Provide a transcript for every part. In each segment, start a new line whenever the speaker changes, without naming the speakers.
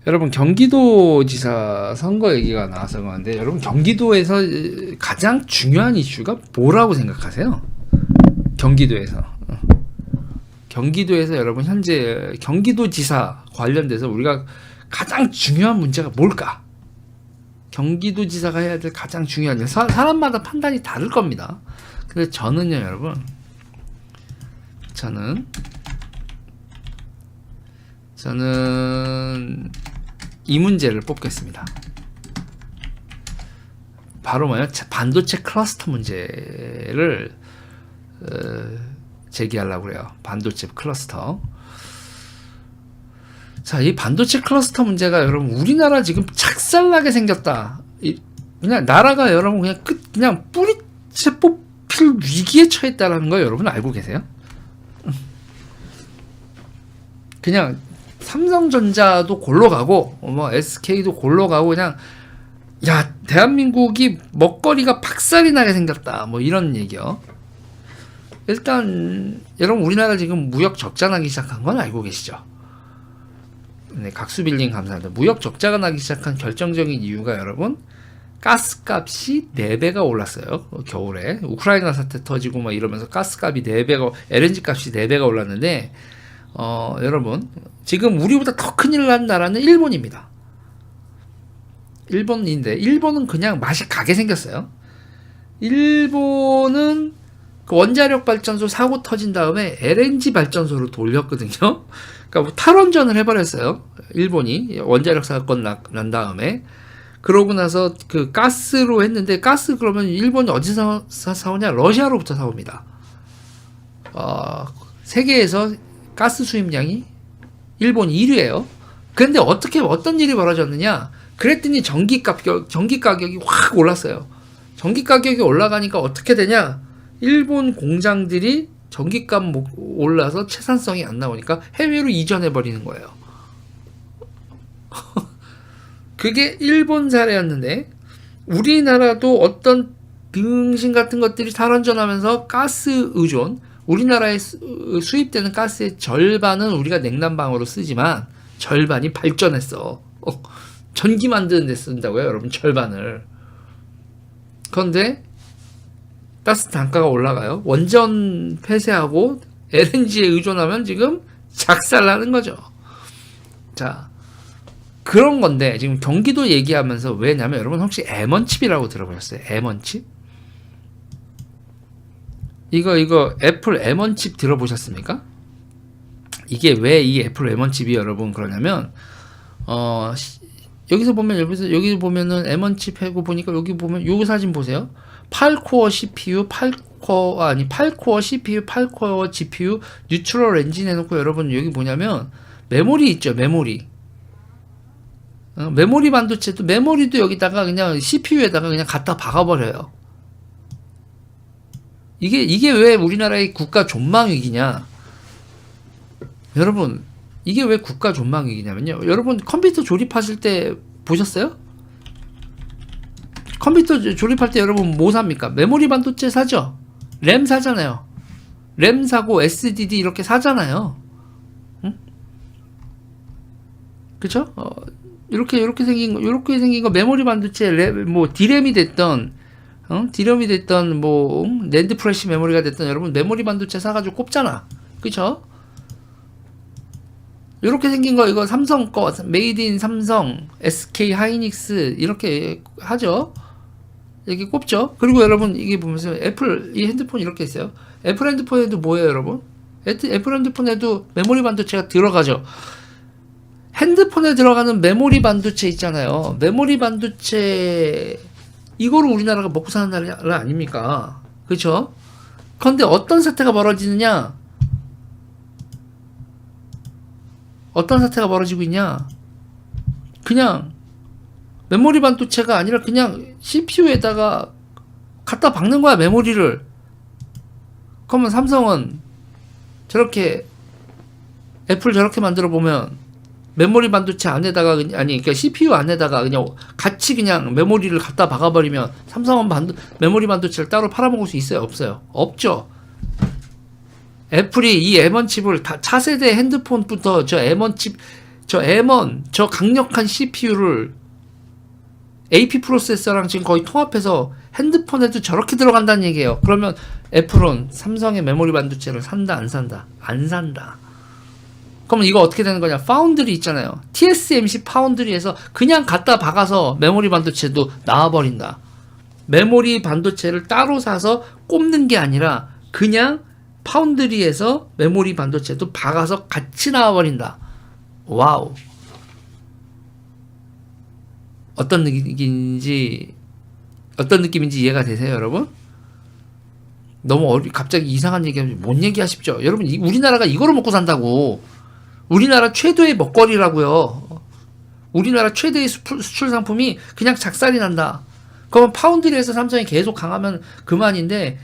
여러분 경기도지사 선거 얘기가 나와서 그런데 여러분 경기도에서 가장 중요한 이슈가 뭐라고 생각하세요? 경기도에서 여러분 현재 경기도지사 관련돼서 우리가 가장 중요한 문제가 뭘까? 경기도지사가 해야 될 가장 중요한 일, 사람마다 판단이 다를 겁니다. 근데 저는요 여러분, 저는 이 문제를 뽑겠습니다. 바로 뭐냐, 반도체 클러스터 문제를 제기하려고 그래요. 반도체 클러스터. 자, 이 반도체 클러스터 문제가 여러분 우리나라 지금 착살나게 생겼다. 그냥 나라가 여러분 그냥 뿌리채 뽑힐 위기에 처했다라는 거 여러분 알고 계세요? 그냥 삼성전자도 골로 가고 뭐 SK도 골로 가고 그냥 야 대한민국이 먹거리가 박살이 나게 생겼다 뭐 이런 얘기요. 일단 여러분 우리나라 지금 무역 적자 나기 시작한 건 알고 계시죠? 네, 각수빌링 감사합니다. 무역 적자가 나기 시작한 결정적인 이유가 여러분 가스값이 4배가 올랐어요. 겨울에 우크라이나 사태 터지고 막 이러면서 가스값이 4배가, LNG 값이 4배가 올랐는데 여러분 지금 우리보다 더 큰일 난 나라는 일본입니다. 일본인데 일본은 그냥 맛이 가게 생겼어요. 일본은 그 원자력 발전소 사고 터진 다음에 LNG 발전소로 돌렸거든요. 그러니까 뭐 탈원전을 해버렸어요. 일본이 원자력 사건 난 다음에. 그러고 나서 그 가스로 했는데 가스 그러면 일본이 어디서 사오냐? 러시아로부터 사옵니다. 세계에서 가스 수입량이 일본이 1위예요. 그런데 어떤 일이 벌어졌느냐? 그랬더니 전기 가격이 확 올랐어요. 전기 가격이 올라가니까 어떻게 되냐? 일본 공장들이 전기값 올라서 채산성이 안 나오니까 해외로 이전해 버리는 거예요. 그게 일본 사례였는데 우리나라도 어떤 등신 같은 것들이 탈원전하면서 가스 의존, 우리나라에 수입되는 가스의 절반은 우리가 냉난방으로 쓰지만 절반이 발전했어. 전기 만드는 데 쓴다고요, 여러분, 절반을. 그런데 가스 단가가 올라가요. 원전 폐쇄하고 LNG에 의존하면 지금 작살나는 거죠. 자, 그런 건데 지금 경기도 얘기하면서 왜냐면 여러분 혹시 M1칩이라고 들어보셨어요? M1칩? 이거 애플 M1칩 들어보셨습니까? 이게 왜 이 애플 M1칩이 여러분 그러냐면 여기 보면은 M1칩 해고 보니까 여기 보면 요 사진 보세요. 8코어 CPU, 8코어 CPU, 8코어 GPU, 뉴트럴 엔진 해놓고 여러분 여기 뭐냐면 메모리 있죠, 메모리. 메모리 반도체도 메모리도 여기다가 그냥 CPU에다가 그냥 갖다 박아버려요. 이게 왜 우리나라의 국가 존망위기냐? 여러분 이게 왜 국가 존망위기냐면요. 여러분 컴퓨터 조립하실 때 보셨어요? 컴퓨터 조립할 때 여러분 뭐 삽니까? 메모리 반도체 사죠? 램 사잖아요. 램 사고 SDD 이렇게 사잖아요. 응? 그쵸? 이렇게 생긴 거 메모리 반도체 뭐 D램이 됐던 뭐 낸드 프레시 메모리가 됐던 여러분 메모리 반도체 사가지고 꼽잖아. 그쵸? 이렇게 생긴 거 이거 삼성 거 메이드 인 삼성, SK 하이닉스 이렇게 하죠. 이렇게 꼽죠. 그리고 여러분 이게 보면서 애플 이 핸드폰 이렇게 있어요. 애플 핸드폰에도 뭐예요, 여러분? 애플 핸드폰에도 메모리 반도체가 들어가죠. 핸드폰에 들어가는 메모리 반도체 있잖아요. 메모리 반도체 이거를 우리나라가 먹고 사는 나라 아닙니까? 그렇죠? 그런데 어떤 사태가 벌어지느냐? 어떤 사태가 벌어지고 있냐? 그냥 메모리 반도체가 아니라 그냥 CPU에다가 갖다 박는 거야, 메모리를. 그러면 삼성은 저렇게 애플 저렇게 만들어 보면 메모리 반도체 안에다가 그러니까 CPU 안에다가 그냥 같이 그냥 메모리를 갖다 박아버리면 삼성은 메모리 반도체를 따로 팔아먹을 수 있어요? 없어요? 없죠. 애플이 이 M1 칩을 다 차세대 핸드폰부터 저 M1 칩 저 M1 저 강력한 CPU를 AP 프로세서랑 지금 거의 통합해서 핸드폰에도 저렇게 들어간다는 얘기예요. 그러면 애플은 삼성의 메모리 반도체를 산다 안 산다? 안 산다. 그러면 이거 어떻게 되는 거냐? 파운드리 있잖아요. TSMC 파운드리에서 그냥 갖다 박아서 메모리 반도체도 나와버린다. 메모리 반도체를 따로 사서 꼽는 게 아니라 그냥 파운드리에서 메모리 반도체도 박아서 같이 나와버린다. 와우. 어떤 느낌인지 이해가 되세요, 여러분? 너무 갑자기 이상한 얘기하면 뭔 얘기하십시오. 여러분, 우리나라가 이거로 먹고 산다고. 우리나라 최대의 먹거리라고요. 우리나라 최대의 수출 상품이 그냥 작살이 난다. 그러면 파운드리에서 삼성이 계속 강하면 그만인데,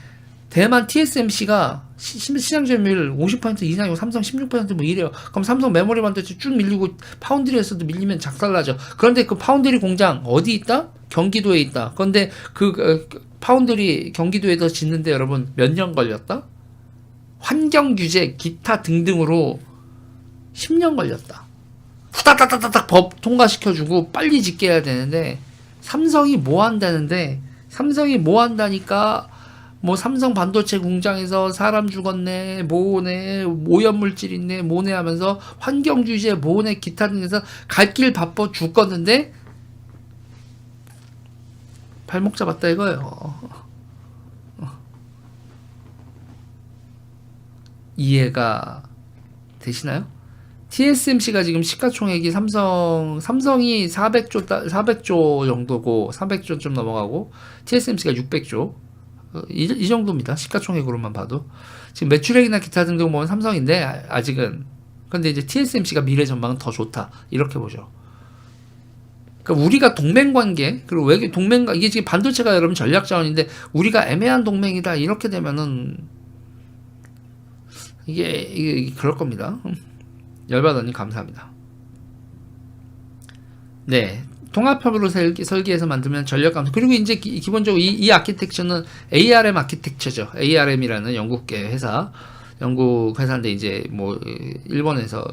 대만 TSMC가 시장 점유율 50% 이상이고 삼성 16%뭐 이래요. 그럼 삼성 메모리 반도체 쭉 밀리고 파운드리에서도 밀리면 작살나죠. 그런데 그 파운드리 공장 어디 있다? 경기도에 있다. 그런데 그 파운드리 경기도에서 짓는데 여러분 몇 년 걸렸다? 환경 규제 기타 등등으로 10년 걸렸다. 후다다다닥 법 통과시켜주고 빨리 짓게 해야 되는데 삼성이 뭐 한다는데 삼성이 뭐 한다니까 뭐 삼성 반도체 공장에서 사람 죽었네, 뭐네, 오염물질 있네, 뭐네 하면서 환경 규제, 뭐네, 기타 등에서 갈 길 바빠 죽겠는데 발목 잡았다 이거예요. 이해가 되시나요? TSMC가 지금 시가총액이 삼성이 400조 정도고 400조 좀 넘어가고 TSMC가 600조. 이 정도입니다. 시가총액으로만 봐도. 지금 매출액이나 기타 등등 보면 삼성인데, 아직은. 근데 이제 TSMC가 미래 전망은 더 좋다. 이렇게 보죠. 그러니까 우리가 동맹 관계, 그리고 외교 이게 지금 반도체가 여러분 전략 자원인데, 우리가 애매한 동맹이다. 이렇게 되면은, 이게 그럴 겁니다. 열받았니? 감사합니다. 네. 통합협으로 설계해서 만들면 전력 감소. 그리고 이제 기본적으로 이 아키텍처는 ARM 아키텍처죠. ARM이라는 영국계 회사. 영국 회사인데 이제 뭐 일본에서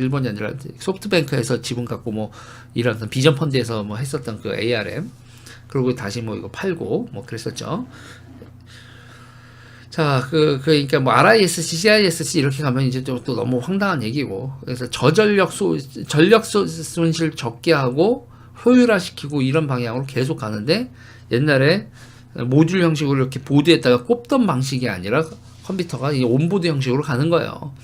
일본이 아니라 소프트뱅크에서 지분 갖고 뭐 이런 비전 펀드에서 뭐 했었던 그 ARM. 그리고 다시 뭐 이거 팔고 뭐 그랬었죠. 자, 그러니까 뭐 RISC, CISC 이렇게 가면 이제 또 너무 황당한 얘기고. 그래서 전력 손실 적게 하고 효율화시키고 이런 방향으로 계속 가는데 옛날에 모듈 형식으로 이렇게 보드에다가 꼽던 방식이 아니라 컴퓨터가 이게 온보드 형식으로 가는 거예요.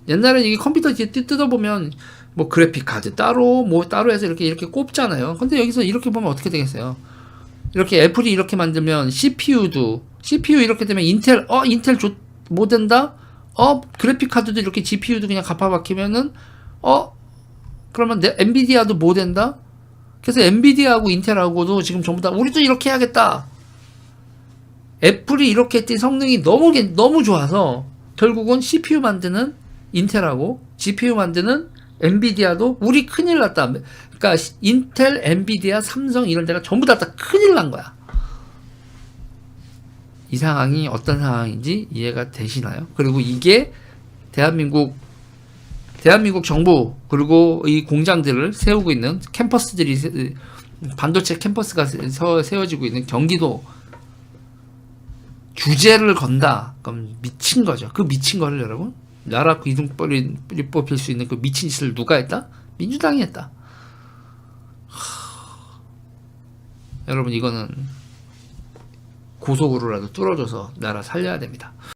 옛날에 이게 컴퓨터 뜯어보면 뭐 그래픽 카드 따로 뭐 따로 해서 이렇게 꼽잖아요. 근데 여기서 이렇게 보면 어떻게 되겠어요? 이렇게 애플이 이렇게 만들면 CPU 이렇게 되면 인텔 뭐 된다? 그래픽 카드도 이렇게 GPU도 그냥 갑파 박히면은 그러면 엔비디아도 뭐 된다? 그래서 엔비디아하고 인텔하고도 지금 전부 다 우리도 이렇게 해야겠다. 애플이 이렇게 했더니 성능이 너무 좋아서 결국은 CPU 만드는 인텔하고 GPU 만드는 엔비디아도 우리 큰일 났다. 그러니까 인텔, 엔비디아, 삼성 이런 데가 전부 다 큰일 난 거야. 이 상황이 어떤 상황인지 이해가 되시나요? 그리고 이게 대한민국 정부 그리고 이 공장들을 세우고 있는 캠퍼스들이 반도체 캠퍼스가 세워지고 있는 경기도 규제를 건다. 그럼 미친 거죠. 그 미친 거를 여러분 나라 이등불이 뽑힐 수 있는 그 미친 짓을 누가 했다? 민주당이 했다. 여러분 이거는 고속으로라도 뚫어줘서 나라 살려야 됩니다.